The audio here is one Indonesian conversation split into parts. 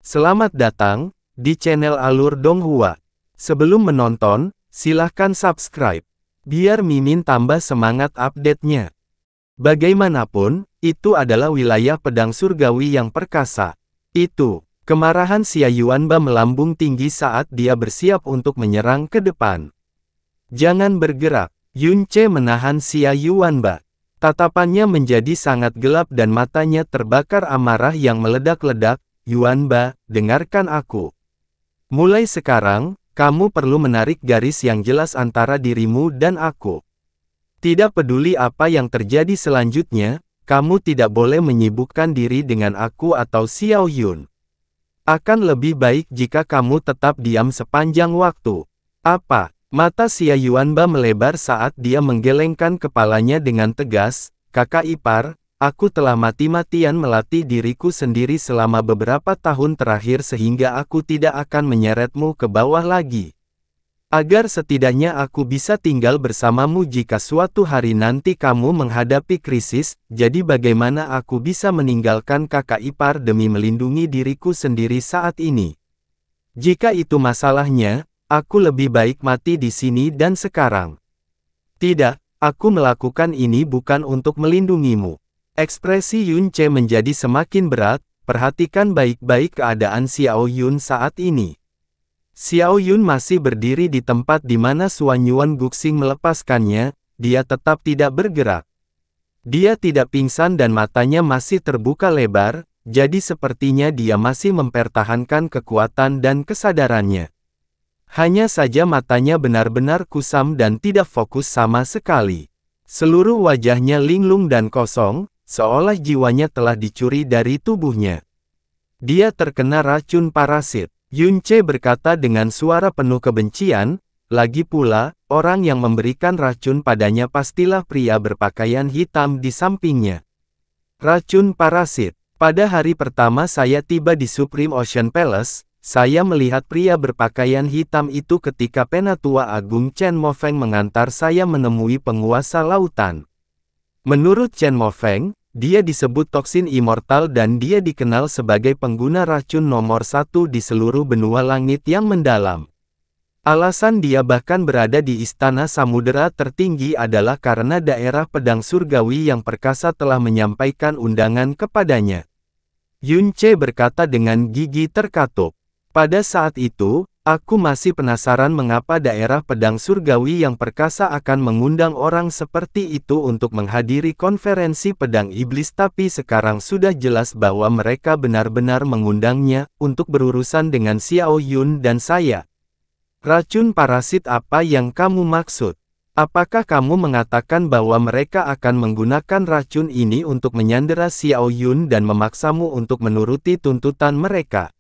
Selamat datang di channel Alur Donghua. Sebelum menonton, silahkan subscribe, biar Mimin tambah semangat update-nya. Bagaimanapun, itu adalah wilayah pedang surgawi yang perkasa. Kemarahan Xia Yuanba melambung tinggi saat dia bersiap untuk menyerang ke depan. Jangan bergerak, Yun Ce menahan Xia Yuanba. Tatapannya menjadi sangat gelap dan matanya terbakar amarah yang meledak-ledak. Yuanba, dengarkan aku. Mulai sekarang, kamu perlu menarik garis yang jelas antara dirimu dan aku. Tidak peduli apa yang terjadi selanjutnya, kamu tidak boleh menyibukkan diri dengan aku atau Xiao Yun. Akan lebih baik jika kamu tetap diam sepanjang waktu. Apa? Mata Xia Yuanba melebar saat dia menggelengkan kepalanya dengan tegas. Kakak ipar, aku telah mati-matian melatih diriku sendiri selama beberapa tahun terakhir sehingga aku tidak akan menyeretmu ke bawah lagi. Agar setidaknya aku bisa tinggal bersamamu jika suatu hari nanti kamu menghadapi krisis, jadi bagaimana aku bisa meninggalkan kakak ipar demi melindungi diriku sendiri saat ini? Jika itu masalahnya, aku lebih baik mati di sini dan sekarang. Tidak, aku melakukan ini bukan untuk melindungimu. Ekspresi Yun Ce menjadi semakin berat, perhatikan baik-baik keadaan Xiao Yun saat ini. Xiao Yun masih berdiri di tempat di mana Xuan Yuan Guxing melepaskannya, dia tetap tidak bergerak. Dia tidak pingsan dan matanya masih terbuka lebar, jadi sepertinya dia masih mempertahankan kekuatan dan kesadarannya. Hanya saja matanya benar-benar kusam dan tidak fokus sama sekali. Seluruh wajahnya linglung dan kosong, seolah jiwanya telah dicuri dari tubuhnya. Dia terkena racun parasit. Yun Ce berkata dengan suara penuh kebencian, lagi pula, orang yang memberikan racun padanya pastilah pria berpakaian hitam di sampingnya. Racun parasit. Pada hari pertama saya tiba di Supreme Ocean Palace, saya melihat pria berpakaian hitam itu ketika Penatua Agung Chen Mofeng mengantar saya menemui penguasa lautan. Menurut Chen Mofeng, dia disebut toksin immortal dan dia dikenal sebagai pengguna racun nomor 1 di seluruh benua langit yang mendalam. Alasan dia bahkan berada di istana samudera tertinggi adalah karena daerah pedang surgawi yang perkasa telah menyampaikan undangan kepadanya. Yun Ce berkata dengan gigi terkatup. Pada saat itu, aku masih penasaran mengapa daerah pedang surgawi yang perkasa akan mengundang orang seperti itu untuk menghadiri konferensi pedang iblis, tapi sekarang sudah jelas bahwa mereka benar-benar mengundangnya untuk berurusan dengan Xiao Yun dan saya. Racun parasit apa yang kamu maksud? Apakah kamu mengatakan bahwa mereka akan menggunakan racun ini untuk menyandera Xiao Yun dan memaksamu untuk menuruti tuntutan mereka?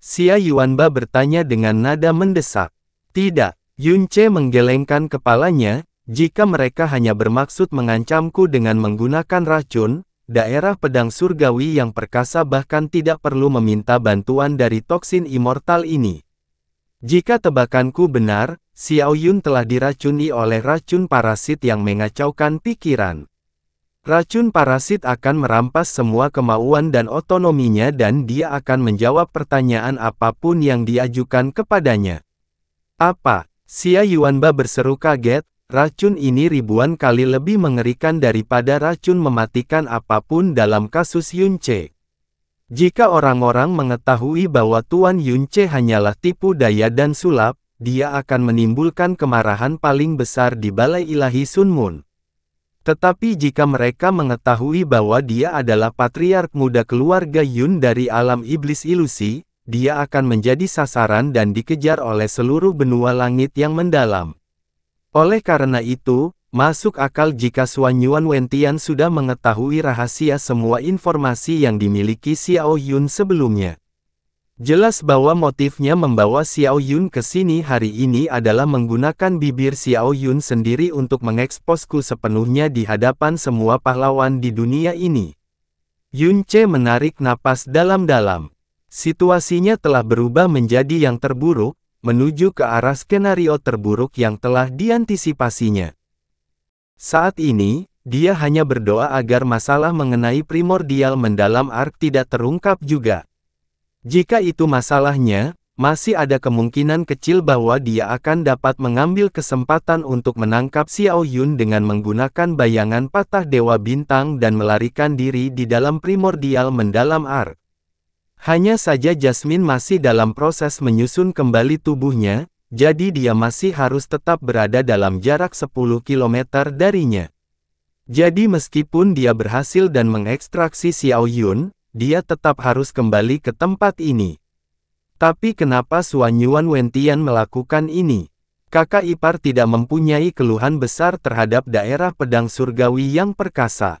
Xia Yuanba bertanya dengan nada mendesak. Tidak, Yun Ce menggelengkan kepalanya, jika mereka hanya bermaksud mengancamku dengan menggunakan racun, daerah pedang surgawi yang perkasa bahkan tidak perlu meminta bantuan dari toksin immortal ini. Jika tebakanku benar, Xiao Yun telah diracuni oleh racun parasit yang mengacaukan pikiran. Racun parasit akan merampas semua kemauan dan otonominya dan dia akan menjawab pertanyaan apapun yang diajukan kepadanya. Apa? Xia Yuanba berseru kaget, racun ini ribuan kali lebih mengerikan daripada racun mematikan apapun dalam kasus Yun Ce. Jika orang-orang mengetahui bahwa Tuan Yun Ce hanyalah tipu daya dan sulap, dia akan menimbulkan kemarahan paling besar di Balai Ilahi Sun Moon. Tetapi jika mereka mengetahui bahwa dia adalah patriark muda keluarga Yun dari alam iblis ilusi, dia akan menjadi sasaran dan dikejar oleh seluruh benua langit yang mendalam. Oleh karena itu, masuk akal jika Xuan Yuan Wentian sudah mengetahui rahasia semua informasi yang dimiliki Xiao Yun sebelumnya. Jelas bahwa motifnya membawa Xiao Yun ke sini hari ini adalah menggunakan bibir Xiao Yun sendiri untuk mengeksposku sepenuhnya di hadapan semua pahlawan di dunia ini. Yun Ce menarik napas dalam-dalam. Situasinya telah berubah menjadi yang terburuk, menuju ke arah skenario terburuk yang telah diantisipasinya. Saat ini, dia hanya berdoa agar masalah mengenai primordial mendalam Ark tidak terungkap juga. Jika itu masalahnya, masih ada kemungkinan kecil bahwa dia akan dapat mengambil kesempatan untuk menangkap Xiao Yun dengan menggunakan bayangan patah Dewa Bintang dan melarikan diri di dalam primordial mendalam Ark. Hanya saja Jasmine masih dalam proses menyusun kembali tubuhnya, jadi dia masih harus tetap berada dalam jarak 10 km darinya. Jadi meskipun dia berhasil dan mengekstraksi Xiao Yun, dia tetap harus kembali ke tempat ini. Tapi kenapa Xuan Yuan Wentian melakukan ini? Kakak ipar tidak mempunyai keluhan besar terhadap daerah pedang surgawi yang perkasa.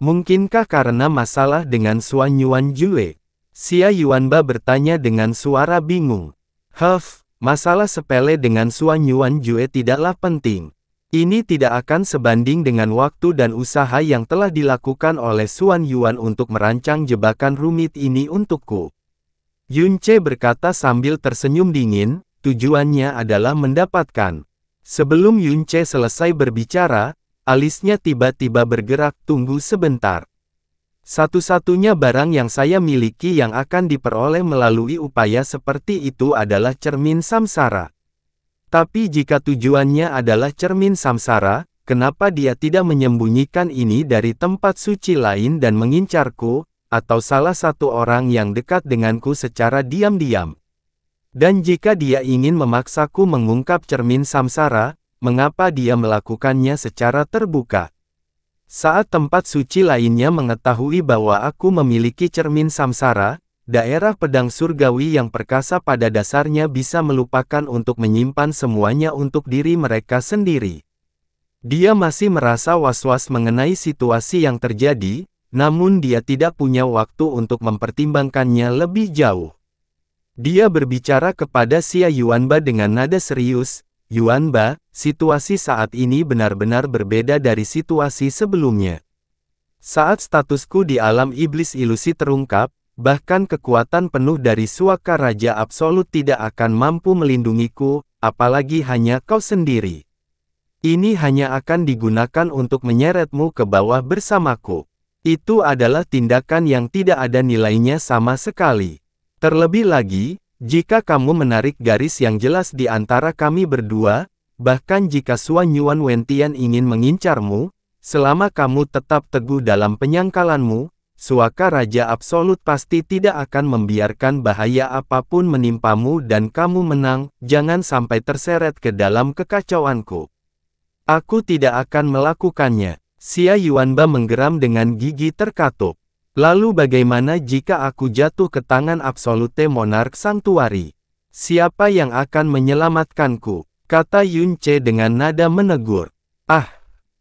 Mungkinkah karena masalah dengan Xuan Yuan Jue? Xia Yuanba bertanya dengan suara bingung. Masalah sepele dengan Xuan Yuan Jue tidaklah penting. Ini tidak akan sebanding dengan waktu dan usaha yang telah dilakukan oleh Xuan Yuan untuk merancang jebakan rumit ini untukku. Yunce berkata sambil tersenyum dingin, tujuannya adalah mendapatkan. Sebelum Yunce selesai berbicara, alisnya tiba-tiba bergerak. Tunggu sebentar. Satu-satunya barang yang saya miliki yang akan diperoleh melalui upaya seperti itu adalah cermin samsara. Tapi jika tujuannya adalah cermin samsara, kenapa dia tidak menyembunyikan ini dari tempat suci lain dan mengincarku, atau salah satu orang yang dekat denganku secara diam-diam? Dan jika dia ingin memaksaku mengungkap cermin samsara, mengapa dia melakukannya secara terbuka? Saat tempat suci lainnya mengetahui bahwa aku memiliki cermin samsara, daerah pedang surgawi yang perkasa pada dasarnya bisa melupakan untuk menyimpan semuanya untuk diri mereka sendiri. Dia masih merasa was-was mengenai situasi yang terjadi, namun dia tidak punya waktu untuk mempertimbangkannya lebih jauh. Dia berbicara kepada Xia Yuanba dengan nada serius, Yuanba, situasi saat ini benar-benar berbeda dari situasi sebelumnya. Saat statusku di alam iblis ilusi terungkap, bahkan kekuatan penuh dari Suaka Raja Absolut tidak akan mampu melindungiku, apalagi hanya kau sendiri. Ini hanya akan digunakan untuk menyeretmu ke bawah bersamaku. Itu adalah tindakan yang tidak ada nilainya sama sekali. Terlebih lagi, jika kamu menarik garis yang jelas di antara kami berdua, bahkan jika Xuan Yuan Wentian ingin mengincarmu, selama kamu tetap teguh dalam penyangkalanmu, Suaka Raja Absolut pasti tidak akan membiarkan bahaya apapun menimpamu dan kamu menang. Jangan sampai terseret ke dalam kekacauanku. Aku tidak akan melakukannya. Xia Yuanba menggeram dengan gigi terkatup. Lalu bagaimana jika aku jatuh ke tangan Absolute Monarch Sanctuary? Siapa yang akan menyelamatkanku? Kata Yunce dengan nada menegur.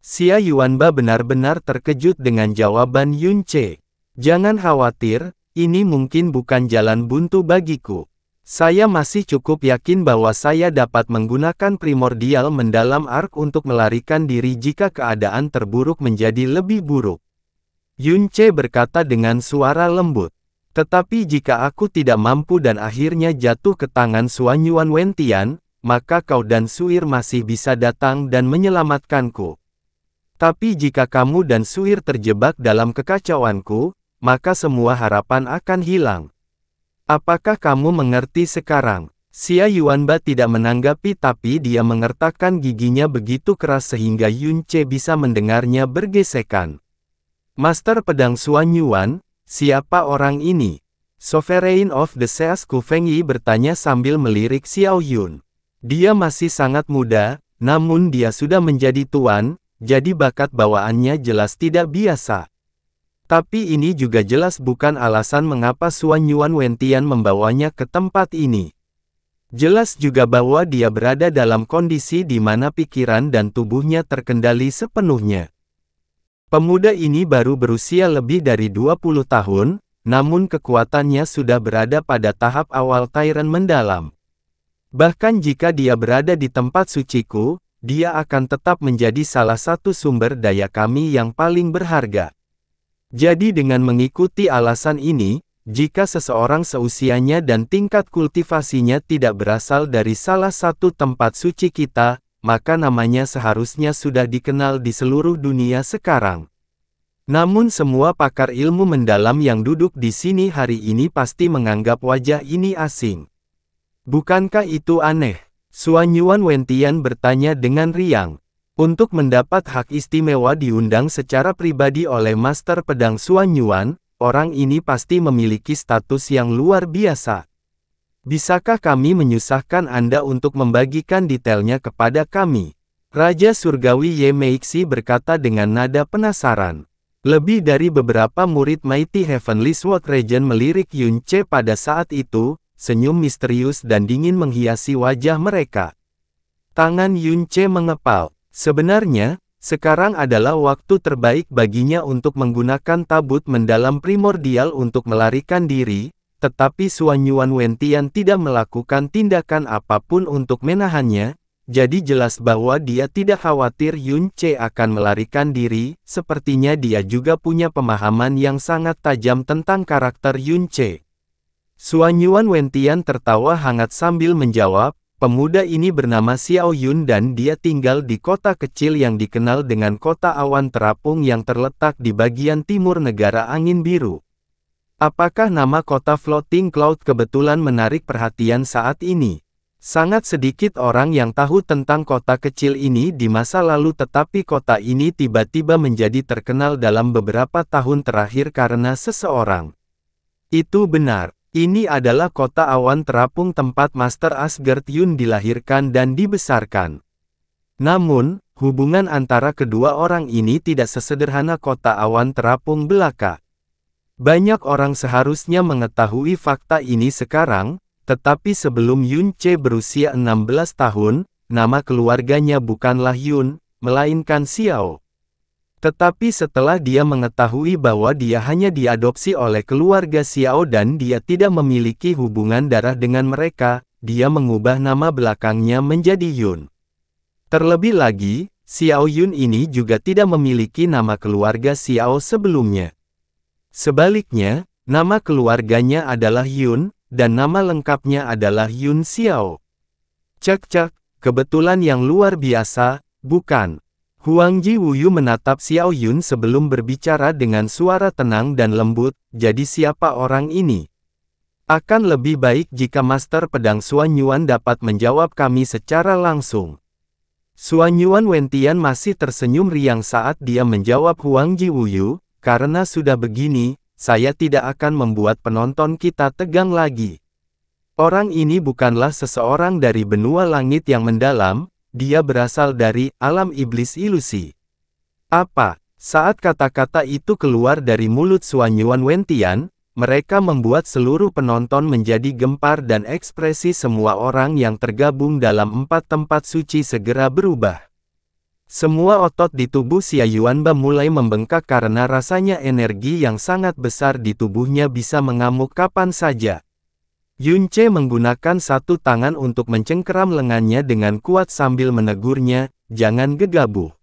Xia Yuanba benar-benar terkejut dengan jawaban Yunce. Jangan khawatir, ini mungkin bukan jalan buntu bagiku. Saya masih cukup yakin bahwa saya dapat menggunakan primordial mendalam Ark untuk melarikan diri jika keadaan terburuk menjadi lebih buruk. Yunce berkata dengan suara lembut. Tetapi jika aku tidak mampu dan akhirnya jatuh ke tangan Xuan Yuan Wentian, maka kau dan Suir masih bisa datang dan menyelamatkanku. Tapi jika kamu dan Suir terjebak dalam kekacauanku, maka semua harapan akan hilang. Apakah kamu mengerti sekarang? Xia Yuanba tidak menanggapi tapi dia mengertakkan giginya begitu keras sehingga Yunce bisa mendengarnya bergesekan. Master Pedang Xuan Yuan, siapa orang ini? Sovereign of the Seas Ku Fengyi bertanya sambil melirik Xiao Yun. Dia masih sangat muda, namun dia sudah menjadi tuan, jadi bakat bawaannya jelas tidak biasa. Tapi ini juga jelas bukan alasan mengapa Xuan Yuan Wentian membawanya ke tempat ini. Jelas juga bahwa dia berada dalam kondisi di mana pikiran dan tubuhnya terkendali sepenuhnya. Pemuda ini baru berusia lebih dari 20 tahun, namun kekuatannya sudah berada pada tahap awal Tyrant mendalam. Bahkan jika dia berada di tempat suciku, dia akan tetap menjadi salah satu sumber daya kami yang paling berharga. Jadi dengan mengikuti alasan ini, jika seseorang seusianya dan tingkat kultivasinya tidak berasal dari salah satu tempat suci kita, maka namanya seharusnya sudah dikenal di seluruh dunia sekarang. Namun semua pakar ilmu mendalam yang duduk di sini hari ini pasti menganggap wajah ini asing. Bukankah itu aneh? Suanyuan Wentian bertanya dengan riang. Untuk mendapat hak istimewa diundang secara pribadi oleh Master Pedang Suanyuan, orang ini pasti memiliki status yang luar biasa. Bisakah kami menyusahkan Anda untuk membagikan detailnya kepada kami? Raja Surgawi Ye Meixi berkata dengan nada penasaran. Lebih dari beberapa murid Mighty Heavenly Sword Regent melirik Yun Ce pada saat itu, senyum misterius dan dingin menghiasi wajah mereka. Tangan Yun Ce mengepal. Sebenarnya, sekarang adalah waktu terbaik baginya untuk menggunakan tabut mendalam primordial untuk melarikan diri, tetapi Suanyuan Wentian tidak melakukan tindakan apapun untuk menahannya. Jadi jelas bahwa dia tidak khawatir Yun Ce akan melarikan diri, sepertinya dia juga punya pemahaman yang sangat tajam tentang karakter Yun Ce. Suanyuan Wentian tertawa hangat sambil menjawab, pemuda ini bernama Xiao Yun dan dia tinggal di kota kecil yang dikenal dengan kota awan terapung yang terletak di bagian timur negara angin biru. Apakah nama kota Floating Cloud kebetulan menarik perhatian saat ini? Sangat sedikit orang yang tahu tentang kota kecil ini di masa lalu, tetapi kota ini tiba-tiba menjadi terkenal dalam beberapa tahun terakhir karena seseorang. Itu benar, ini adalah kota awan terapung tempat Master Asgard Yun dilahirkan dan dibesarkan. Namun, hubungan antara kedua orang ini tidak sesederhana kota awan terapung belaka. Banyak orang seharusnya mengetahui fakta ini sekarang, tetapi sebelum Yun Ce berusia 16 tahun, nama keluarganya bukanlah Yun, melainkan Xiao. Tetapi setelah dia mengetahui bahwa dia hanya diadopsi oleh keluarga Xiao dan dia tidak memiliki hubungan darah dengan mereka, dia mengubah nama belakangnya menjadi Yun. Terlebih lagi, Xiao Yun ini juga tidak memiliki nama keluarga Xiao sebelumnya. Sebaliknya, nama keluarganya adalah Yun, dan nama lengkapnya adalah Yun Xiao. Cek, kebetulan yang luar biasa, bukan? Huang Ji Wuyu menatap Xiao Yun sebelum berbicara dengan suara tenang dan lembut, jadi siapa orang ini? Akan lebih baik jika Master Pedang Suanyuan dapat menjawab kami secara langsung. Suanyuan Wentian masih tersenyum riang saat dia menjawab Huang Ji Wuyu, karena sudah begini, saya tidak akan membuat penonton kita tegang lagi. Orang ini bukanlah seseorang dari benua langit yang mendalam, dia berasal dari alam iblis ilusi. Apa? Saat kata-kata itu keluar dari mulut Suanyuan Wentian, mereka membuat seluruh penonton menjadi gempar dan ekspresi semua orang yang tergabung dalam 4 tempat suci segera berubah. Semua otot di tubuh Xia Yuanba mulai membengkak karena rasanya energi yang sangat besar di tubuhnya bisa mengamuk kapan saja. Yun Ce menggunakan satu tangan untuk mencengkeram lengannya dengan kuat sambil menegurnya, jangan gegabah.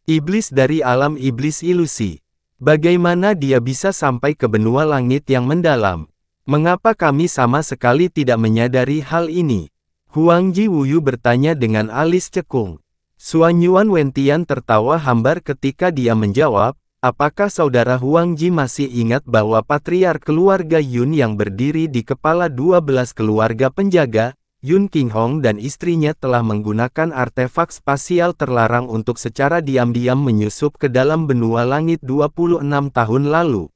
Iblis dari alam iblis ilusi. Bagaimana dia bisa sampai ke benua langit yang mendalam? Mengapa kami sama sekali tidak menyadari hal ini? Huang Ji Wuyu bertanya dengan alis cekung. Suanyuan Wentian tertawa hambar ketika dia menjawab, apakah saudara Huang Ji masih ingat bahwa patriark keluarga Yun yang berdiri di kepala 12 keluarga penjaga, Yun Qinghong dan istrinya telah menggunakan artefak spasial terlarang untuk secara diam-diam menyusup ke dalam benua langit 26 tahun lalu.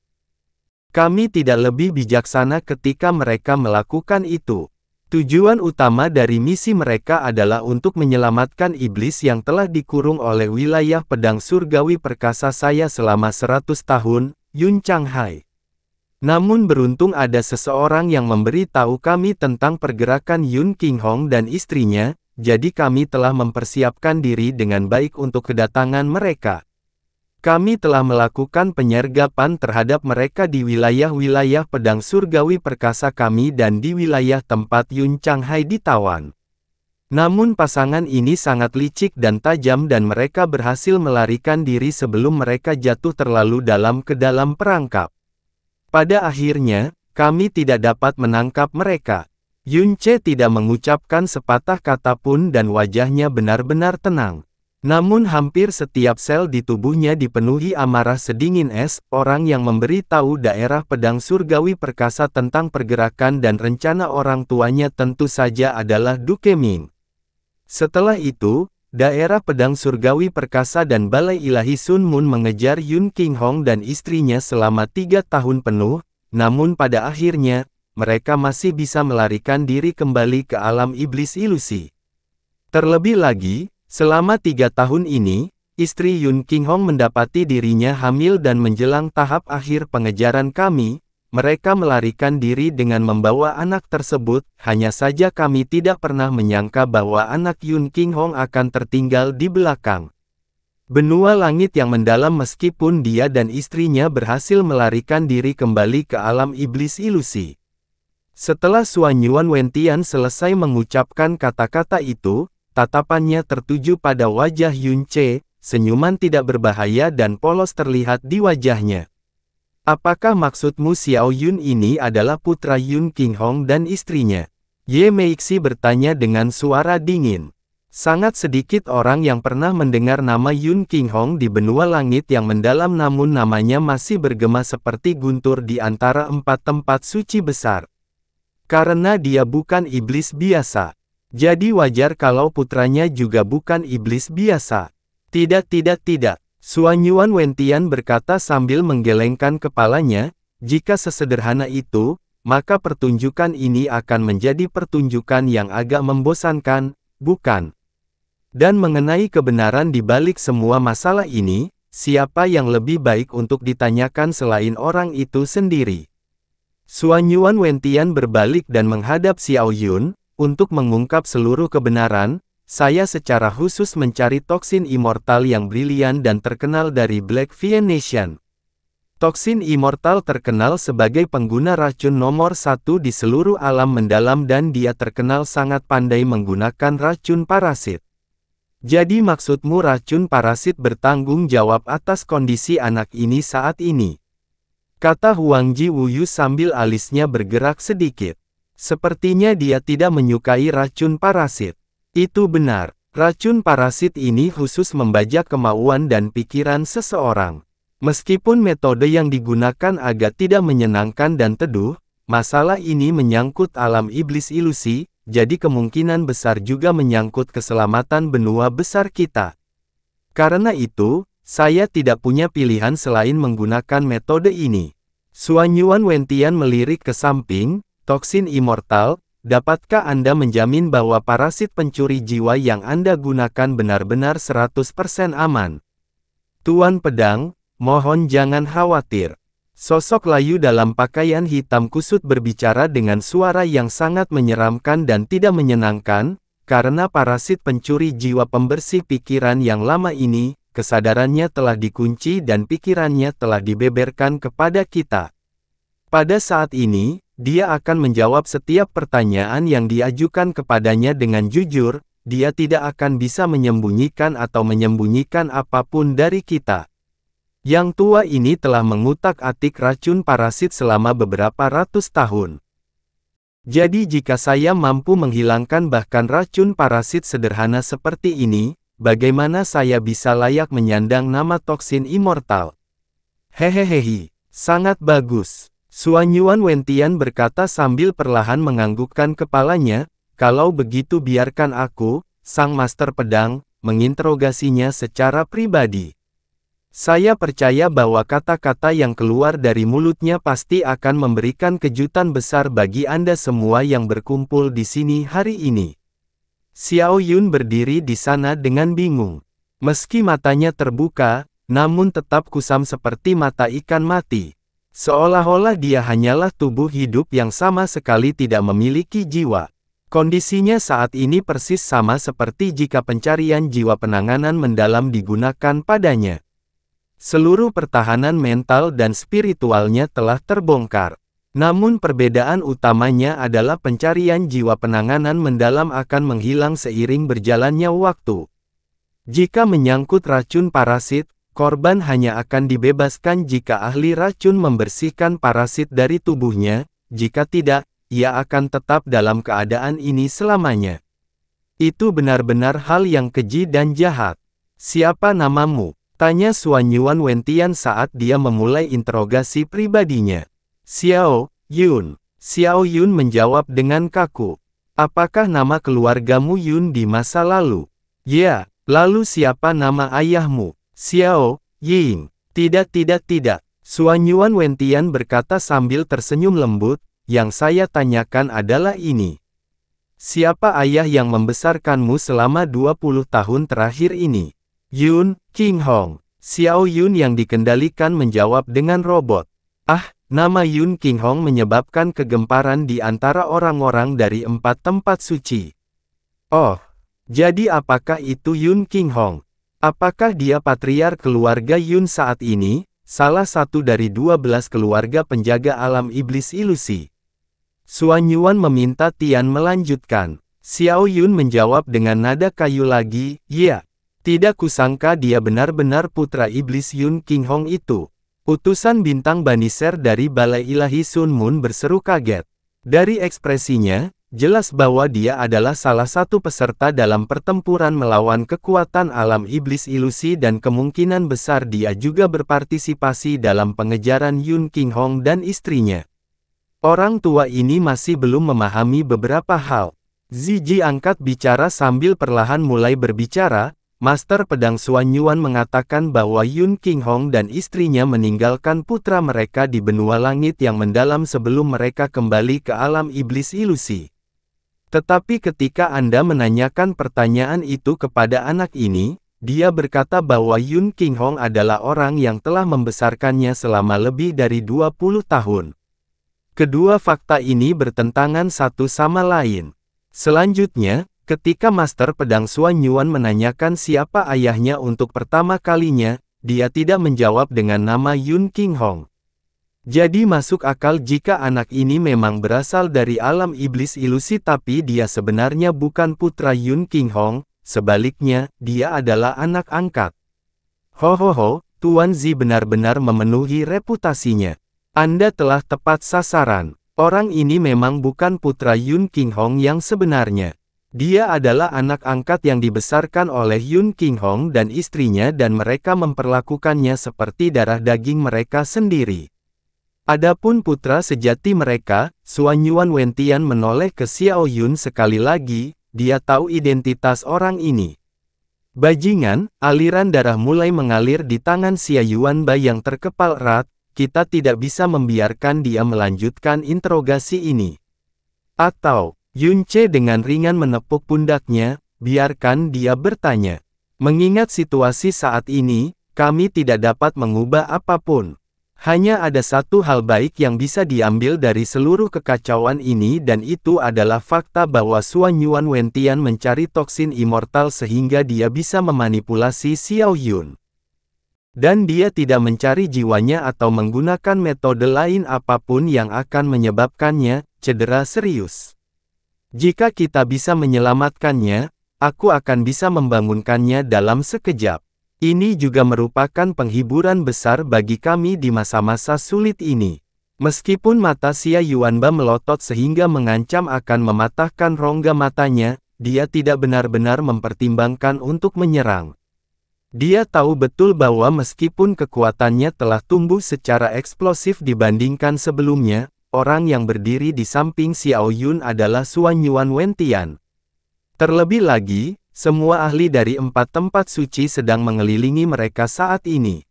Kami tidak lebih bijaksana ketika mereka melakukan itu. Tujuan utama dari misi mereka adalah untuk menyelamatkan iblis yang telah dikurung oleh wilayah pedang surgawi perkasa saya selama 100 tahun, Yun Changhai. Namun beruntung ada seseorang yang memberi tahu kami tentang pergerakan Yun Qinghong dan istrinya, jadi kami telah mempersiapkan diri dengan baik untuk kedatangan mereka. Kami telah melakukan penyergapan terhadap mereka di wilayah-wilayah pedang surgawi perkasa kami dan di wilayah tempat Yun Changhai ditawan. Namun pasangan ini sangat licik dan tajam dan mereka berhasil melarikan diri sebelum mereka jatuh terlalu dalam ke dalam perangkap. Pada akhirnya, kami tidak dapat menangkap mereka. Yun Ce tidak mengucapkan sepatah kata pun dan wajahnya benar-benar tenang. Namun hampir setiap sel di tubuhnya dipenuhi amarah sedingin es. Orang yang memberi tahu daerah pedang surgawi perkasa tentang pergerakan dan rencana orang tuanya tentu saja adalah Duke Ming. Setelah itu, daerah pedang surgawi perkasa dan balai ilahi Sun Moon mengejar Yun Qinghong dan istrinya selama 3 tahun penuh, namun pada akhirnya, mereka masih bisa melarikan diri kembali ke alam iblis ilusi. Terlebih lagi, selama 3 tahun ini, istri Yun Qinghong mendapati dirinya hamil dan menjelang tahap akhir pengejaran kami, mereka melarikan diri dengan membawa anak tersebut, hanya saja kami tidak pernah menyangka bahwa anak Yun Qinghong akan tertinggal di belakang benua langit yang mendalam meskipun dia dan istrinya berhasil melarikan diri kembali ke alam iblis ilusi. Setelah Suan Yuan Wentian selesai mengucapkan kata-kata itu, tatapannya tertuju pada wajah Yun Ce, senyuman tidak berbahaya dan polos terlihat di wajahnya. Apakah maksudmu Xiao Yun ini adalah putra Yun Qinghong dan istrinya? Ye Meixi bertanya dengan suara dingin. Sangat sedikit orang yang pernah mendengar nama Yun Qinghong di benua langit yang mendalam namun namanya masih bergema seperti guntur di antara 4 tempat suci besar. Karena dia bukan iblis biasa. Jadi wajar kalau putranya juga bukan iblis biasa. Tidak. Suan Yuan Wentian berkata sambil menggelengkan kepalanya, jika sesederhana itu, maka pertunjukan ini akan menjadi pertunjukan yang agak membosankan, bukan? Dan mengenai kebenaran di balik semua masalah ini, siapa yang lebih baik untuk ditanyakan selain orang itu sendiri? Suan Yuan Wentian berbalik dan menghadap Xiao Yun, untuk mengungkap seluruh kebenaran. Saya secara khusus mencari toksin immortal yang brilian dan terkenal dari Black Vian Nation. Toksin immortal terkenal sebagai pengguna racun nomor 1 di seluruh alam mendalam dan dia terkenal sangat pandai menggunakan racun parasit. Jadi maksudmu racun parasit bertanggung jawab atas kondisi anak ini saat ini? Kata Huang Ji Wuyu sambil alisnya bergerak sedikit. Sepertinya dia tidak menyukai racun parasit. Itu benar, racun parasit ini khusus membajak kemauan dan pikiran seseorang. Meskipun metode yang digunakan agak tidak menyenangkan dan teduh, masalah ini menyangkut alam iblis ilusi, jadi kemungkinan besar juga menyangkut keselamatan benua besar kita. Karena itu, saya tidak punya pilihan selain menggunakan metode ini. Suan Yuan Wentian melirik ke samping, toksin immortal, dapatkah Anda menjamin bahwa parasit pencuri jiwa yang Anda gunakan benar-benar 100% aman? Tuan Pedang, mohon jangan khawatir. Sosok layu dalam pakaian hitam kusut berbicara dengan suara yang sangat menyeramkan dan tidak menyenangkan, karena parasit pencuri jiwa pembersih pikiran yang lama ini, kesadarannya telah dikunci dan pikirannya telah dibeberkan kepada kita. Pada saat ini, dia akan menjawab setiap pertanyaan yang diajukan kepadanya dengan jujur, dia tidak akan bisa menyembunyikan atau menyembunyikan apapun dari kita. Yang tua ini telah mengutak-atik racun parasit selama beberapa ratus tahun. Jadi jika saya mampu menghilangkan bahkan racun parasit sederhana seperti ini, bagaimana saya bisa layak menyandang nama toksin immortal? Hehehehe, sangat bagus. Suan Yuan Wentian berkata sambil perlahan menganggukkan kepalanya, kalau begitu biarkan aku, sang master pedang, menginterogasinya secara pribadi. Saya percaya bahwa kata-kata yang keluar dari mulutnya pasti akan memberikan kejutan besar bagi Anda semua yang berkumpul di sini hari ini. Xiao Yun berdiri di sana dengan bingung. Meski matanya terbuka, namun tetap kusam seperti mata ikan mati. Seolah-olah dia hanyalah tubuh hidup yang sama sekali tidak memiliki jiwa. Kondisinya saat ini persis sama seperti jika pencarian jiwa penanganan mendalam digunakan padanya. Seluruh pertahanan mental dan spiritualnya telah terbongkar. Namun perbedaan utamanya adalah pencarian jiwa penanganan mendalam akan menghilang seiring berjalannya waktu. Jika menyangkut racun parasit, korban hanya akan dibebaskan jika ahli racun membersihkan parasit dari tubuhnya, jika tidak, ia akan tetap dalam keadaan ini selamanya. Itu benar-benar hal yang keji dan jahat. Siapa namamu? Tanya Xuan Yuan Wentian saat dia memulai interogasi pribadinya. Xiao Yun. Xiao Yun menjawab dengan kaku. Apakah nama keluargamu Yun di masa lalu? Ya, lalu siapa nama ayahmu? Xiao Ying. Tidak. Xuan Yuan Wentian berkata sambil tersenyum lembut, yang saya tanyakan adalah ini. Siapa ayah yang membesarkanmu selama 20 tahun terakhir ini? Yun Qinghong. Xiao Yun yang dikendalikan menjawab dengan robot. Nama Yun Qinghong menyebabkan kegemparan di antara orang-orang dari 4 tempat suci. Oh, jadi apakah itu Yun Qinghong? Apakah dia patriark keluarga Yun saat ini, salah satu dari 12 keluarga penjaga alam iblis ilusi? Xuan Yuan meminta Tian melanjutkan. Xiao Yun menjawab dengan nada kayu lagi, ya. Tidak kusangka dia benar-benar putra iblis Yun Qinghong itu. Utusan bintang Baniser dari Balai Ilahi Sun Moon berseru kaget. Dari ekspresinya, jelas bahwa dia adalah salah satu peserta dalam pertempuran melawan kekuatan alam iblis ilusi dan kemungkinan besar dia juga berpartisipasi dalam pengejaran Yun Qinghong dan istrinya. Orang tua ini masih belum memahami beberapa hal. Ziji angkat bicara sambil perlahan mulai berbicara. Master Pedang Xuan Yuan mengatakan bahwa Yun Qinghong dan istrinya meninggalkan putra mereka di benua langit yang mendalam sebelum mereka kembali ke alam iblis ilusi. Tetapi ketika Anda menanyakan pertanyaan itu kepada anak ini, dia berkata bahwa Yun Qinghong adalah orang yang telah membesarkannya selama lebih dari 20 tahun. Kedua fakta ini bertentangan satu sama lain. Selanjutnya, ketika Master Pedang Xuan Yuan menanyakan siapa ayahnya untuk pertama kalinya, dia tidak menjawab dengan nama Yun Qinghong. Jadi masuk akal jika anak ini memang berasal dari alam iblis ilusi tapi dia sebenarnya bukan putra Yun Qinghong, sebaliknya, dia adalah anak angkat. Tuan Zi benar-benar memenuhi reputasinya. Anda telah tepat sasaran. Orang ini memang bukan putra Yun Qinghong yang sebenarnya. Dia adalah anak angkat yang dibesarkan oleh Yun Qinghong dan istrinya dan mereka memperlakukannya seperti darah daging mereka sendiri. Adapun putra sejati mereka, Xuan Yuan Wentian menoleh ke Xiao Yun sekali lagi, dia tahu identitas orang ini. Bajingan, aliran darah mulai mengalir di tangan Xia Yuanba yang terkepal erat. Kita tidak bisa membiarkan dia melanjutkan interogasi ini. Atau, Yun Che dengan ringan menepuk pundaknya, biarkan dia bertanya. Mengingat situasi saat ini, kami tidak dapat mengubah apapun. Hanya ada satu hal baik yang bisa diambil dari seluruh kekacauan ini dan itu adalah fakta bahwa Xuan Yuan Wentian mencari toksin immortal sehingga dia bisa memanipulasi Xiao Yun. Dan dia tidak mencari jiwanya atau menggunakan metode lain apapun yang akan menyebabkannya cedera serius. Jika kita bisa menyelamatkannya, aku akan bisa membangunkannya dalam sekejap. Ini juga merupakan penghiburan besar bagi kami di masa-masa sulit ini. Meskipun mata Xia Yuanba melotot sehingga mengancam akan mematahkan rongga matanya, dia tidak benar-benar mempertimbangkan untuk menyerang. Dia tahu betul bahwa meskipun kekuatannya telah tumbuh secara eksplosif dibandingkan sebelumnya, orang yang berdiri di samping Xiao Yun adalah Xuan Yuan Wentian. Terlebih lagi, semua ahli dari 4 tempat suci sedang mengelilingi mereka saat ini.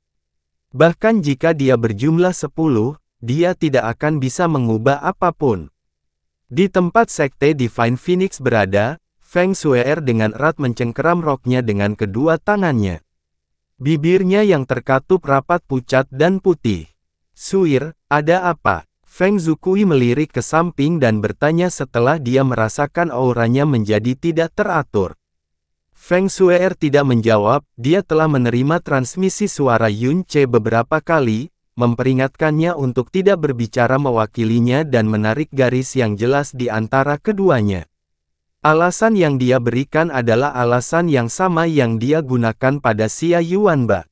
Bahkan jika dia berjumlah 10, dia tidak akan bisa mengubah apapun. Di tempat Sekte Divine Phoenix berada, Feng Shuer dengan erat mencengkeram roknya dengan kedua tangannya. Bibirnya yang terkatup rapat pucat dan putih. Suir, ada apa? Feng Zukui melirik ke samping dan bertanya setelah dia merasakan auranya menjadi tidak teratur. Feng Shuer tidak menjawab, dia telah menerima transmisi suara Yun Che beberapa kali, memperingatkannya untuk tidak berbicara mewakilinya dan menarik garis yang jelas di antara keduanya. Alasan yang dia berikan adalah alasan yang sama yang dia gunakan pada Xia Yuanba.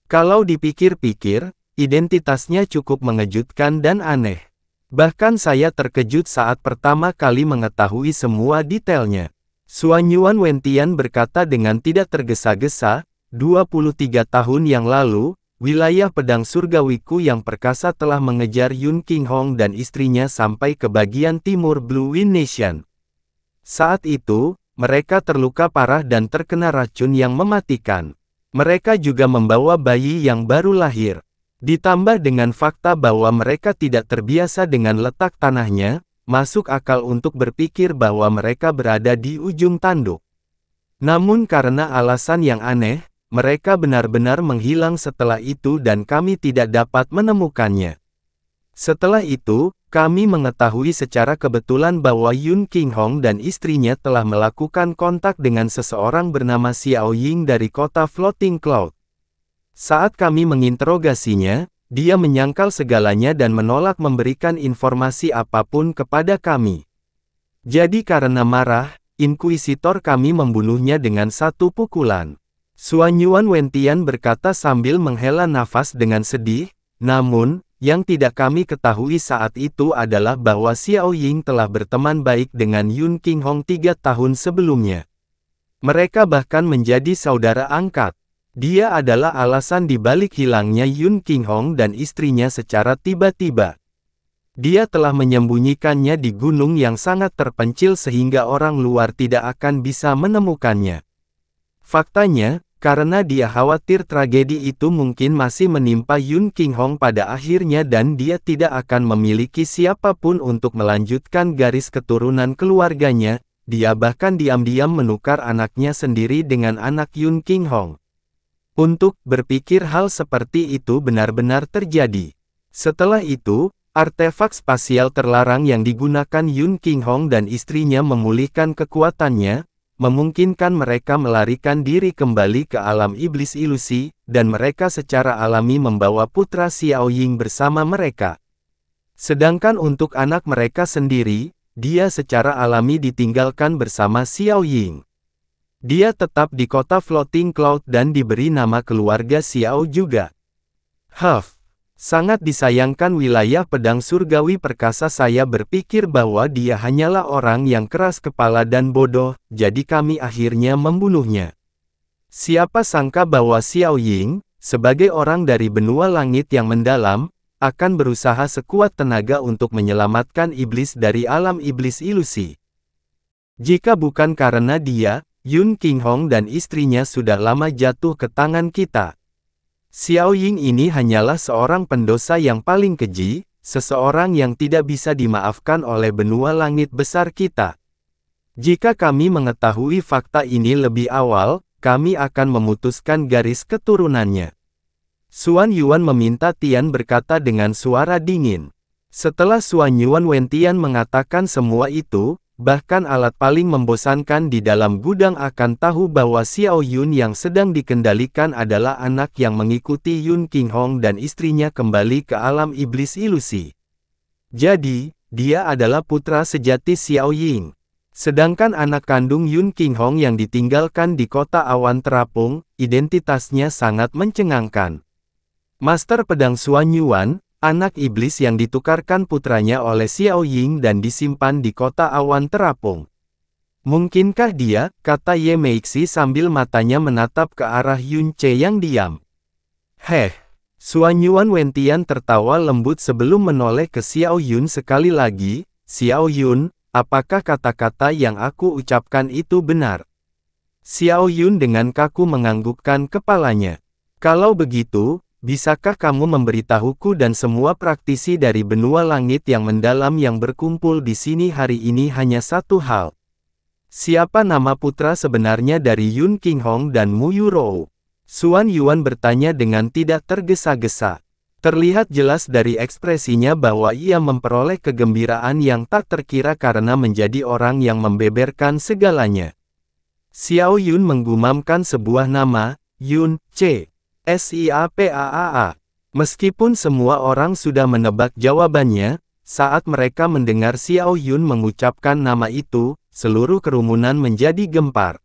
Kalau dipikir-pikir, identitasnya cukup mengejutkan dan aneh. Bahkan saya terkejut saat pertama kali mengetahui semua detailnya. Xuan Yuan Wentian berkata dengan tidak tergesa-gesa, 23 tahun yang lalu, wilayah pedang surgawiku yang perkasa telah mengejar Yun Qinghong dan istrinya sampai ke bagian timur Blue Wind Nation. Saat itu, mereka terluka parah dan terkena racun yang mematikan. Mereka juga membawa bayi yang baru lahir. Ditambah dengan fakta bahwa mereka tidak terbiasa dengan letak tanahnya, masuk akal untuk berpikir bahwa mereka berada di ujung tanduk. Namun karena alasan yang aneh, mereka benar-benar menghilang setelah itu dan kami tidak dapat menemukannya. Setelah itu, kami mengetahui secara kebetulan bahwa Yun Qinghong dan istrinya telah melakukan kontak dengan seseorang bernama Xiao Ying dari kota Floating Cloud. Saat kami menginterogasinya, dia menyangkal segalanya dan menolak memberikan informasi apapun kepada kami. Jadi karena marah, inkuisitor kami membunuhnya dengan satu pukulan. Xuanyuan Wentian berkata sambil menghela nafas dengan sedih, namun, yang tidak kami ketahui saat itu adalah bahwa Xiao Ying telah berteman baik dengan Yun Qinghong 3 tahun sebelumnya. Mereka bahkan menjadi saudara angkat. Dia adalah alasan di balik hilangnya Yun Qinghong dan istrinya secara tiba-tiba. Dia telah menyembunyikannya di gunung yang sangat terpencil sehingga orang luar tidak akan bisa menemukannya. Faktanya, karena dia khawatir tragedi itu mungkin masih menimpa Yun Qinghong pada akhirnya dan dia tidak akan memiliki siapapun untuk melanjutkan garis keturunan keluarganya, dia bahkan diam-diam menukar anaknya sendiri dengan anak Yun Qinghong. Untuk berpikir hal seperti itu benar-benar terjadi. Setelah itu, artefak spasial terlarang yang digunakan Yun Qinghong dan istrinya memulihkan kekuatannya, memungkinkan mereka melarikan diri kembali ke alam iblis ilusi, dan mereka secara alami membawa putra Xiao Ying bersama mereka. Sedangkan untuk anak mereka sendiri, dia secara alami ditinggalkan bersama Xiao Ying. Dia tetap di kota Floating Cloud dan diberi nama keluarga Xiao juga. Sangat disayangkan wilayah pedang surgawi perkasa. Saya berpikir bahwa dia hanyalah orang yang keras kepala dan bodoh, jadi kami akhirnya membunuhnya. Siapa sangka bahwa Xiao Ying, sebagai orang dari benua langit yang mendalam, akan berusaha sekuat tenaga untuk menyelamatkan iblis dari alam iblis ilusi. Jika bukan karena dia, Yun Qinghong dan istrinya sudah lama jatuh ke tangan kita. Xiao Ying ini hanyalah seorang pendosa yang paling keji, seseorang yang tidak bisa dimaafkan oleh benua langit besar kita. Jika kami mengetahui fakta ini lebih awal, kami akan memutuskan garis keturunannya. Xuanyuan meminta Tian berkata dengan suara dingin. Setelah Xuanyuan Wentian mengatakan semua itu, bahkan alat paling membosankan di dalam gudang akan tahu bahwa Xiao Yun yang sedang dikendalikan adalah anak yang mengikuti Yun Qinghong dan istrinya kembali ke alam iblis ilusi. Jadi, dia adalah putra sejati Xiao Ying. Sedangkan anak kandung Yun Qinghong yang ditinggalkan di kota awan terapung, identitasnya sangat mencengangkan. Master pedang Xuanyuan, anak iblis yang ditukarkan putranya oleh Xiao Ying dan disimpan di kota awan terapung. Mungkinkah dia, kata Ye Meixi sambil matanya menatap ke arah Yun Ce yang diam. Xuanyuan Wentian tertawa lembut sebelum menoleh ke Xiao Yun sekali lagi. Xiao Yun, apakah kata-kata yang aku ucapkan itu benar? Xiao Yun dengan kaku menganggukkan kepalanya. Kalau begitu, bisakah kamu memberitahuku dan semua praktisi dari benua langit yang mendalam yang berkumpul di sini hari ini hanya satu hal? Siapa nama putra sebenarnya dari Yun Qinghong dan Mu Yurou? Xuanyuan bertanya dengan tidak tergesa-gesa. Terlihat jelas dari ekspresinya bahwa ia memperoleh kegembiraan yang tak terkira karena menjadi orang yang membeberkan segalanya. Xiao Yun menggumamkan sebuah nama, Yun Ce. Siapaa. Meskipun semua orang sudah menebak jawabannya, saat mereka mendengar Xiao Yun mengucapkan nama itu, seluruh kerumunan menjadi gempar.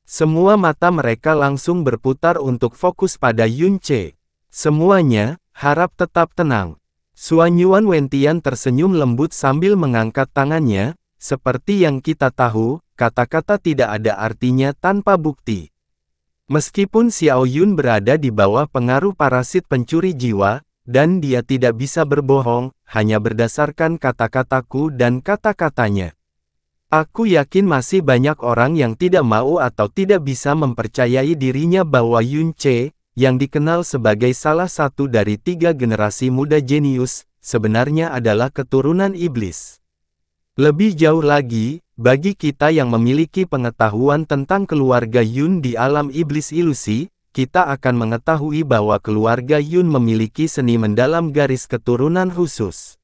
Semua mata mereka langsung berputar untuk fokus pada Yun Ce. Semuanya, harap tetap tenang. Xuanyuan Wentian tersenyum lembut sambil mengangkat tangannya, seperti yang kita tahu, kata-kata tidak ada artinya tanpa bukti. Meskipun Xiao Yun berada di bawah pengaruh parasit pencuri jiwa, dan dia tidak bisa berbohong, hanya berdasarkan kata-kataku dan kata-katanya. Aku yakin masih banyak orang yang tidak mau atau tidak bisa mempercayai dirinya bahwa Yun Ce, yang dikenal sebagai salah satu dari 3 generasi muda jenius, sebenarnya adalah keturunan iblis. Lebih jauh lagi, bagi kita yang memiliki pengetahuan tentang keluarga Yun di alam iblis ilusi, kita akan mengetahui bahwa keluarga Yun memiliki seni mendalam garis keturunan khusus.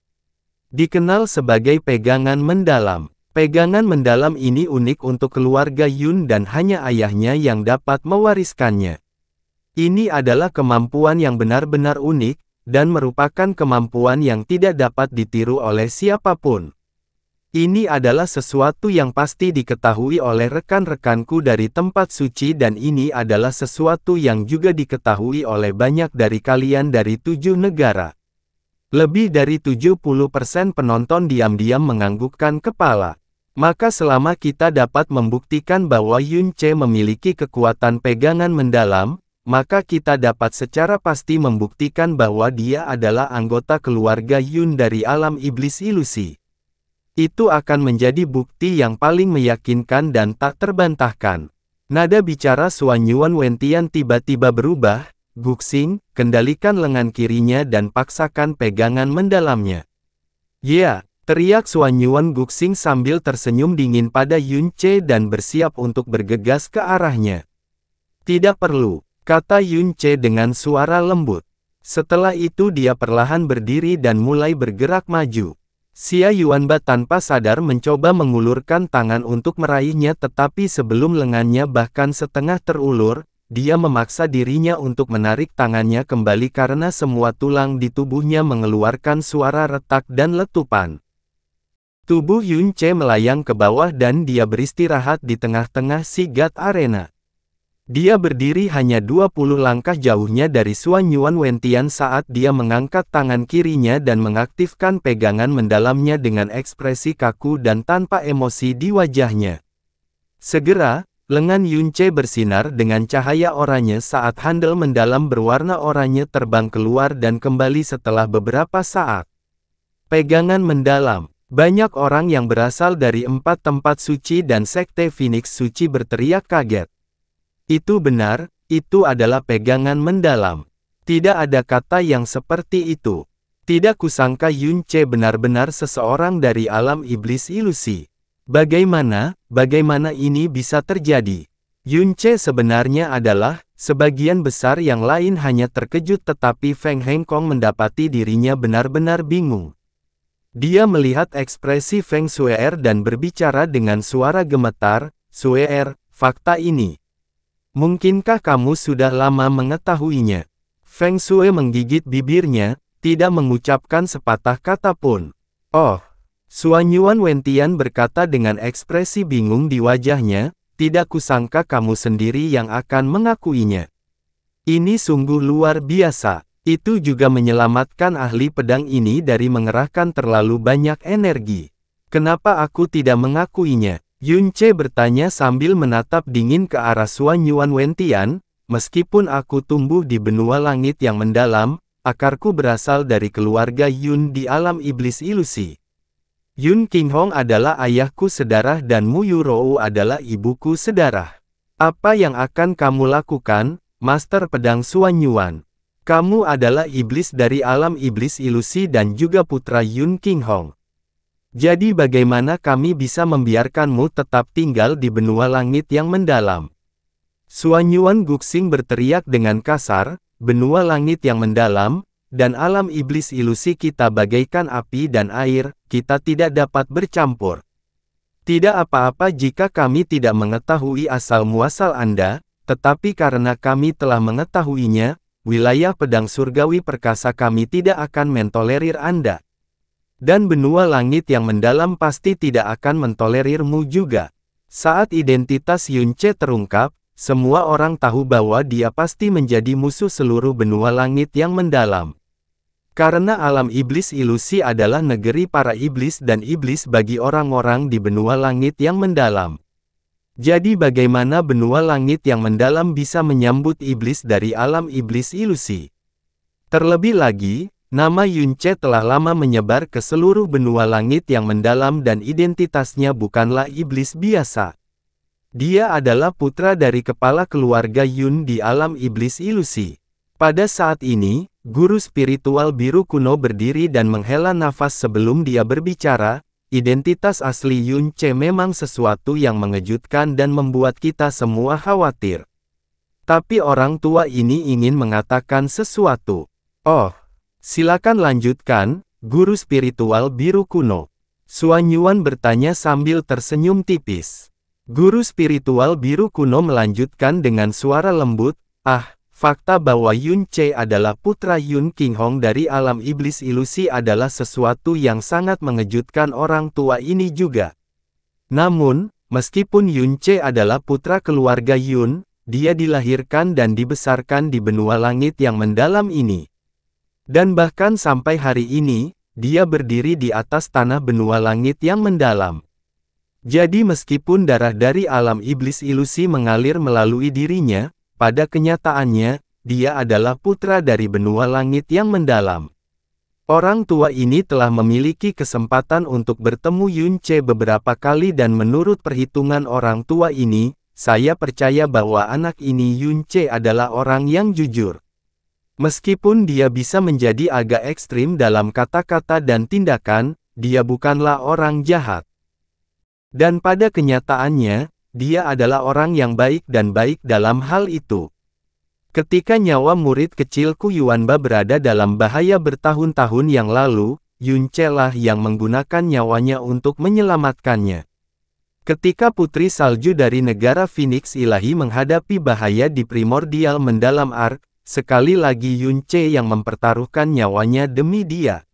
Dikenal sebagai pegangan mendalam. Pegangan mendalam ini unik untuk keluarga Yun dan hanya ayahnya yang dapat mewariskannya. Ini adalah kemampuan yang benar-benar unik, dan merupakan kemampuan yang tidak dapat ditiru oleh siapapun. Ini adalah sesuatu yang pasti diketahui oleh rekan-rekanku dari tempat suci dan ini adalah sesuatu yang juga diketahui oleh banyak dari kalian dari 7 negara. Lebih dari 70% penonton diam-diam menganggukkan kepala. Maka selama kita dapat membuktikan bahwa Yun Ce memiliki kekuatan pegangan mendalam, maka kita dapat secara pasti membuktikan bahwa dia adalah anggota keluarga Yun dari alam iblis ilusi. Itu akan menjadi bukti yang paling meyakinkan dan tak terbantahkan. Nada bicara Xuan Yuan Wentian tiba-tiba berubah. Guxing, kendalikan lengan kirinya dan paksakan pegangan mendalamnya. Ya, teriak Xuan Yuan Guxing sambil tersenyum dingin pada Yun Ce dan bersiap untuk bergegas ke arahnya. Tidak perlu, kata Yun Ce dengan suara lembut. Setelah itu dia perlahan berdiri dan mulai bergerak maju. Xia Yuanba tanpa sadar mencoba mengulurkan tangan untuk meraihnya tetapi sebelum lengannya bahkan setengah terulur, dia memaksa dirinya untuk menarik tangannya kembali karena semua tulang di tubuhnya mengeluarkan suara retak dan letupan. Tubuh Yun Ce melayang ke bawah dan dia beristirahat di tengah-tengah Sigat Arena. Dia berdiri hanya 20 langkah jauhnya dari Xuan Yuan Wentian saat dia mengangkat tangan kirinya dan mengaktifkan pegangan mendalamnya dengan ekspresi kaku dan tanpa emosi di wajahnya. Segera, lengan Yun Ce bersinar dengan cahaya oranye saat handle mendalam berwarna oranye terbang keluar dan kembali setelah beberapa saat. Pegangan mendalam. Banyak orang yang berasal dari 4 tempat suci dan Sekte Phoenix Suci berteriak kaget. Itu benar, itu adalah pegangan mendalam. Tidak ada kata yang seperti itu. Tidak kusangka Yun Ce benar-benar seseorang dari alam iblis ilusi. Bagaimana ini bisa terjadi? Yun Ce sebenarnya adalah, sebagian besar yang lain hanya terkejut tetapi Feng Hengkong mendapati dirinya benar-benar bingung. Dia melihat ekspresi Feng Shue'er dan berbicara dengan suara gemetar, "Shue'er, fakta ini. Mungkinkah kamu sudah lama mengetahuinya?" Feng Shui menggigit bibirnya, tidak mengucapkan sepatah kata pun. "Oh." Xuan Yuan Wentian berkata dengan ekspresi bingung di wajahnya, "Tidak kusangka kamu sendiri yang akan mengakuinya. Ini sungguh luar biasa. Itu juga menyelamatkan ahli pedang ini dari mengerahkan terlalu banyak energi. Kenapa aku tidak mengakuinya?" Yun Ce bertanya sambil menatap dingin ke arah Xuan Yuan Wentian, "Meskipun aku tumbuh di benua langit yang mendalam, akarku berasal dari keluarga Yun di alam iblis ilusi. Yun Qinghong adalah ayahku sedarah dan Mu Yurou adalah ibuku sedarah. Apa yang akan kamu lakukan, Master Pedang Xuan Yuan? Kamu adalah iblis dari alam iblis ilusi dan juga putra Yun Qinghong. Jadi bagaimana kami bisa membiarkanmu tetap tinggal di benua langit yang mendalam?" Xuan Yuan Guxing berteriak dengan kasar, "Benua langit yang mendalam, dan alam iblis ilusi kita bagaikan api dan air, kita tidak dapat bercampur. Tidak apa-apa jika kami tidak mengetahui asal-muasal Anda, tetapi karena kami telah mengetahuinya, wilayah pedang surgawi perkasa kami tidak akan mentolerir Anda. Dan benua langit yang mendalam pasti tidak akan mentolerirmu juga." Saat identitas Yun Ce terungkap, semua orang tahu bahwa dia pasti menjadi musuh seluruh benua langit yang mendalam. Karena alam iblis ilusi adalah negeri para iblis dan iblis bagi orang-orang di benua langit yang mendalam. Jadi bagaimana benua langit yang mendalam bisa menyambut iblis dari alam iblis ilusi? Terlebih lagi, nama Yunce telah lama menyebar ke seluruh benua langit yang mendalam dan identitasnya bukanlah iblis biasa. Dia adalah putra dari kepala keluarga Yun di alam iblis ilusi. Pada saat ini, guru spiritual biru kuno berdiri dan menghela nafas sebelum dia berbicara. Identitas asli Yunce memang sesuatu yang mengejutkan dan membuat kita semua khawatir. Tapi orang tua ini ingin mengatakan sesuatu. Oh, silakan lanjutkan, guru spiritual biru kuno. Xuan Yuan bertanya sambil tersenyum tipis. Guru spiritual biru kuno melanjutkan dengan suara lembut, fakta bahwa Yunce adalah putra Yun Qinghong dari alam iblis ilusi adalah sesuatu yang sangat mengejutkan orang tua ini juga. Namun, meskipun Yunce adalah putra keluarga Yun, dia dilahirkan dan dibesarkan di benua langit yang mendalam ini. Dan bahkan sampai hari ini, dia berdiri di atas tanah benua langit yang mendalam. Jadi meskipun darah dari alam iblis ilusi mengalir melalui dirinya, pada kenyataannya, dia adalah putra dari benua langit yang mendalam. Orang tua ini telah memiliki kesempatan untuk bertemu Yunce beberapa kali dan menurut perhitungan orang tua ini, saya percaya bahwa anak ini Yunce adalah orang yang jujur. Meskipun dia bisa menjadi agak ekstrim dalam kata-kata dan tindakan, dia bukanlah orang jahat. Dan pada kenyataannya, dia adalah orang yang baik dan baik dalam hal itu. Ketika nyawa murid kecilku Yuanba berada dalam bahaya bertahun-tahun yang lalu, Yunce lah yang menggunakan nyawanya untuk menyelamatkannya. Ketika Putri Salju dari negara Phoenix Ilahi menghadapi bahaya di primordial mendalam Ark, sekali lagi Yunce yang mempertaruhkan nyawanya demi dia.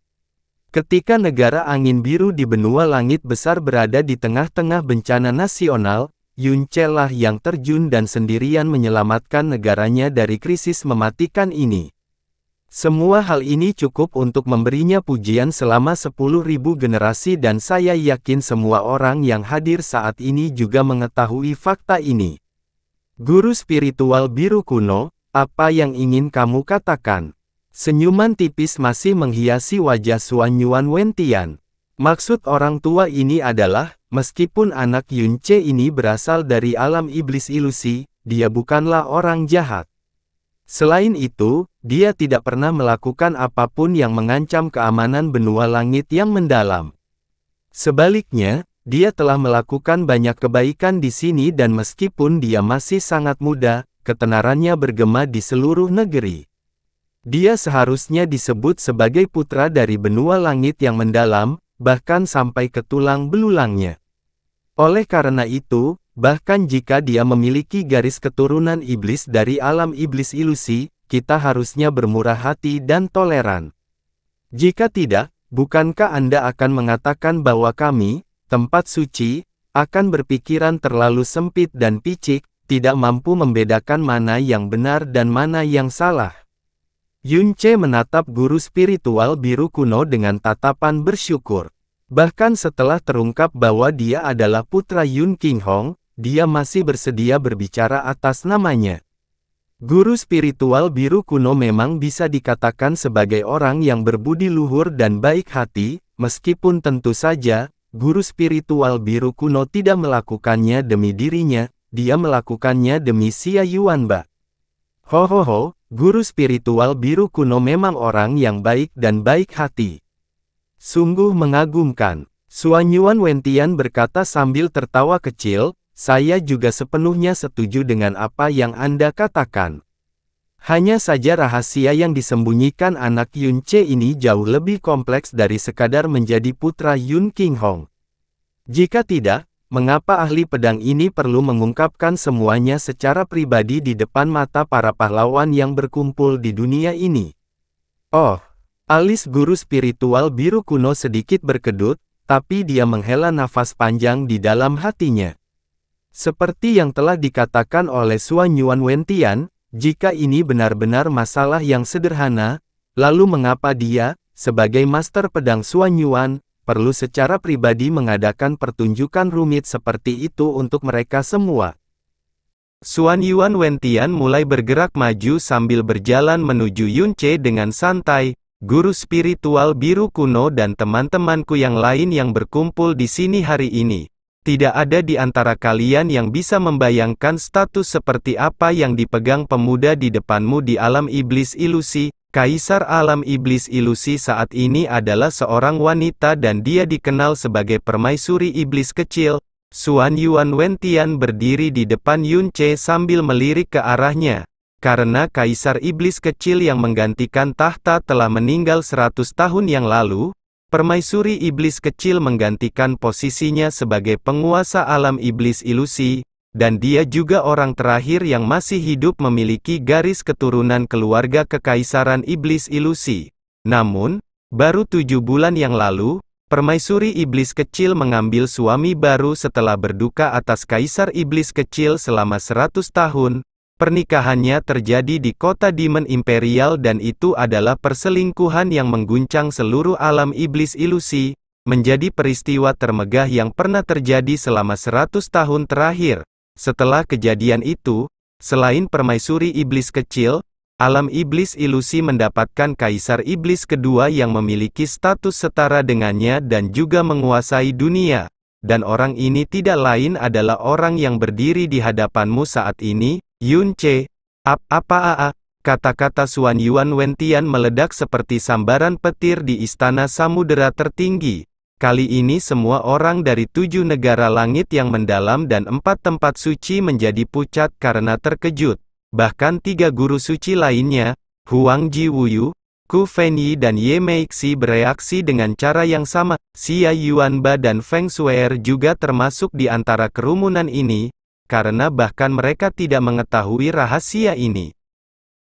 Ketika negara angin biru di benua langit besar berada di tengah-tengah bencana nasional, Yunce lah yang terjun dan sendirian menyelamatkan negaranya dari krisis mematikan ini. Semua hal ini cukup untuk memberinya pujian selama 10.000 generasi dan saya yakin semua orang yang hadir saat ini juga mengetahui fakta ini. Guru spiritual biru kuno, apa yang ingin kamu katakan? Senyuman tipis masih menghiasi wajah Xuan Yuan Wentian. Maksud orang tua ini adalah, meskipun anak Yunce ini berasal dari alam iblis ilusi, dia bukanlah orang jahat. Selain itu, dia tidak pernah melakukan apapun yang mengancam keamanan benua langit yang mendalam. Sebaliknya, dia telah melakukan banyak kebaikan di sini dan meskipun dia masih sangat muda, ketenarannya bergema di seluruh negeri. Dia seharusnya disebut sebagai putra dari benua langit yang mendalam, bahkan sampai ke tulang belulangnya. Oleh karena itu, bahkan jika dia memiliki garis keturunan iblis dari alam iblis ilusi, kita harusnya bermurah hati dan toleran. Jika tidak, bukankah Anda akan mengatakan bahwa kami, tempat suci, akan berpikiran terlalu sempit dan picik, tidak mampu membedakan mana yang benar dan mana yang salah? Yunce menatap guru spiritual biru kuno dengan tatapan bersyukur. Bahkan setelah terungkap bahwa dia adalah putra Yun Qinghong, dia masih bersedia berbicara atas namanya. Guru spiritual biru kuno memang bisa dikatakan sebagai orang yang berbudi luhur dan baik hati, meskipun tentu saja, guru spiritual biru kuno tidak melakukannya demi dirinya, dia melakukannya demi Xia Yuanba. Ho, guru spiritual biru kuno memang orang yang baik dan baik hati. Sungguh mengagumkan. Xuan Yuan Wentian berkata sambil tertawa kecil, saya juga sepenuhnya setuju dengan apa yang Anda katakan. Hanya saja rahasia yang disembunyikan anak Yunce ini jauh lebih kompleks dari sekadar menjadi putra Yun Qinghong. Jika tidak, mengapa ahli pedang ini perlu mengungkapkan semuanya secara pribadi di depan mata para pahlawan yang berkumpul di dunia ini? Oh, alis guru spiritual biru kuno sedikit berkedut, tapi dia menghela nafas panjang di dalam hatinya. Seperti yang telah dikatakan oleh Xuan Yuan Wentian, jika ini benar-benar masalah yang sederhana, lalu mengapa dia, sebagai master pedang Xuan Yuan, perlu secara pribadi mengadakan pertunjukan rumit seperti itu untuk mereka semua. Xuan Yuan Wentian mulai bergerak maju sambil berjalan menuju Yunce dengan santai. Guru spiritual biru kuno dan teman-temanku yang lain yang berkumpul di sini hari ini. Tidak ada di antara kalian yang bisa membayangkan status seperti apa yang dipegang pemuda di depanmu di alam iblis ilusi. Kaisar alam iblis ilusi saat ini adalah seorang wanita dan dia dikenal sebagai permaisuri iblis kecil. Xuan Yuan Wentian berdiri di depan Yunce sambil melirik ke arahnya. Karena kaisar iblis kecil yang menggantikan tahta telah meninggal 100 tahun yang lalu, permaisuri iblis kecil menggantikan posisinya sebagai penguasa alam iblis ilusi, dan dia juga orang terakhir yang masih hidup memiliki garis keturunan keluarga kekaisaran iblis ilusi. Namun, baru 7 bulan yang lalu, permaisuri iblis kecil mengambil suami baru setelah berduka atas kaisar iblis kecil selama 100 tahun. Pernikahannya terjadi di kota Demon Imperial dan itu adalah perselingkuhan yang mengguncang seluruh alam iblis ilusi, menjadi peristiwa termegah yang pernah terjadi selama 100 tahun terakhir. Setelah kejadian itu, selain permaisuri iblis kecil, alam iblis ilusi mendapatkan kaisar iblis kedua yang memiliki status setara dengannya dan juga menguasai dunia. Dan orang ini tidak lain adalah orang yang berdiri di hadapanmu saat ini, Yunce. Kata-kata Xuan Yuan Wentian meledak seperti sambaran petir di istana samudera tertinggi. Kali ini semua orang dari 7 negara langit yang mendalam dan 4 tempat suci menjadi pucat karena terkejut. Bahkan 3 guru suci lainnya, Huang Ji Wuyu, Ku Fenyi dan Ye Meixi bereaksi dengan cara yang sama. Xia Yuanba dan Feng Shuer juga termasuk di antara kerumunan ini, karena bahkan mereka tidak mengetahui rahasia ini.